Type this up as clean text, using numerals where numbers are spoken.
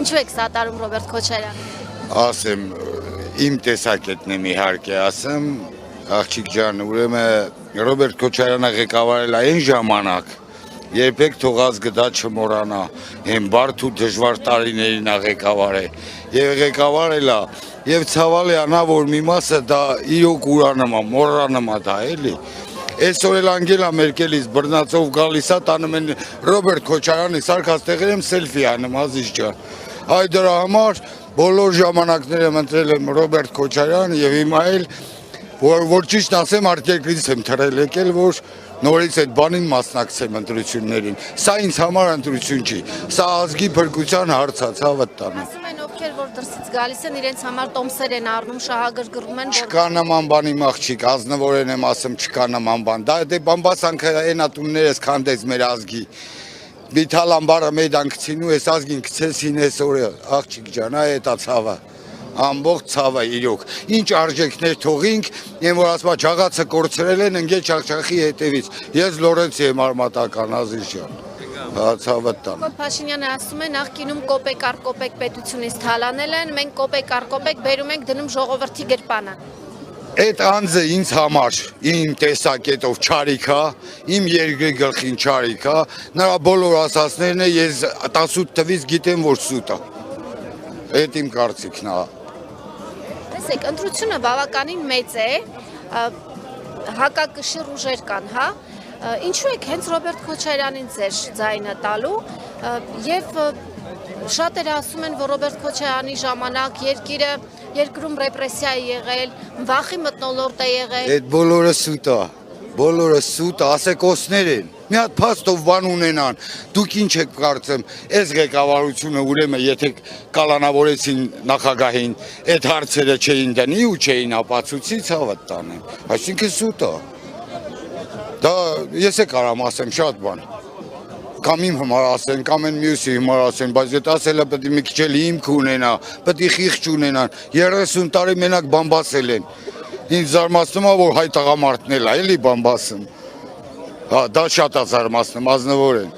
Ինչու եք սատարում Ռոբերտ Քոչարյանին։ Ասեմ, իմ տեսակետն եմ իհարկե ասեմ, աղջիկ ջան, ուրեմն Ռոբերտ Քոչարյանը ղեկավարել է այն ժամանակ, երբեք թող ազգը դա չմոռանա, այն բարդ ու դժվար տարիներին է ղեկավարել, եւ ղեկավարել է, եւ ցավալի է նա, որ մի մասը դա իրոք ուրանում է, մոռանում է դա, էլի։ Այսօր էլ Անգելա Մերկելից բռնացով գալիս է, տանում են Ռոբերտ Քոչարյանի սարքած տեղերում սելֆի անում, Ազիզ ջան։ Այ դրա համար բոլոր ժամանակներում ընտրել եմ Ռոբերտ Քոչարյանը եւ հիմա էլ որ ճիշտ ասեմ, արտերկրից եմ թռել եկել, որ նորից այդ բանին մասնակցեմ ընտրություններին։ Սա ինձ համար ընտրություն չի, սա ազգի փրկության հարց է, ցավը տանը։ Ասում են ովքեր որ դրսից գալիս են, իրենց համար տոմսեր են առնում, շահագրգռում են, Չկա նման բան իմ աղջիկ, ազնվորեն եմ ասում, չկա նման բան։ Դա դե բամբասանքը այնա տուններս քանդեց մեր ազգի։ Վիթալ ամբարը մեդան գցին ու այս ազգին գցեցին այսօր աղջիկ ջան, այ դա ցավը։ Ամբողջ ցավը իրոք։ Ինչ արժեքներ թողինք, այն որ ասма ջաղացը կորցրել են ընկել Չախչախի հետևից։ Ես Լորենցի եմ արմատական, Ազիզ ջան։ Հա ցավը տան։ Փաշինյանը ասում է նախկինում կոպեկ առ կոպեկ պետությունից թալանել են, մենք կոպեկ առ կոպեկ բերում ենք դնում ժողովրդի գրպանը։ Այդ անձը ինձ համար իմ տեսակետով չարիք է, իմ երկրի գլխին չարիք է, նրա բոլոր ասածներն է ես 18 թվից գիտեմ որ սուտ է։ Այդ իմ կարծիքն է։ Տեսեք, ընտրությունը բավականին մեծ է, հակակշիռ ուժեր կան, հա։ Ինչու եք հենց Ռոբերտ Քոչարյանին ձեր ձայնը տալու եւ շատերը ասում են, որ Ռոբերտ Քոչարյանի ժամանակ երկրում ռեպրեսիա է եղել, վախի մթնոլորտ է եղել։ Այդ բոլորը սուտ է, ասեկոսներ են։ Մի հատ փաստով բան ունենան, դուք ինչ եք կարծում, այս ղեկավարությունը ուրեմն եթե կալանավորեցին նախագահին, այդ հարցերը չէին դնի ու չէին ապացուցի, ցավը տանեմ։ Այսինքն սուտ է։ Դա ես է կարամ ասեմ շատ բան։ Կամ իմ համար ասեն, կամ են մյուսի համար ասեն, բայց այդ ասելը պետք է մի քիչ էլ հիմք ունենա, պետք է խիղճ ունենան։ 30 տարի մենակ բամբասել են։ Ինձ զարմացնում է, որ հայ տղամարդն էլ է, էլի բամբասում։ Հա, դա շատ է զարմացնում, ազնվորեն։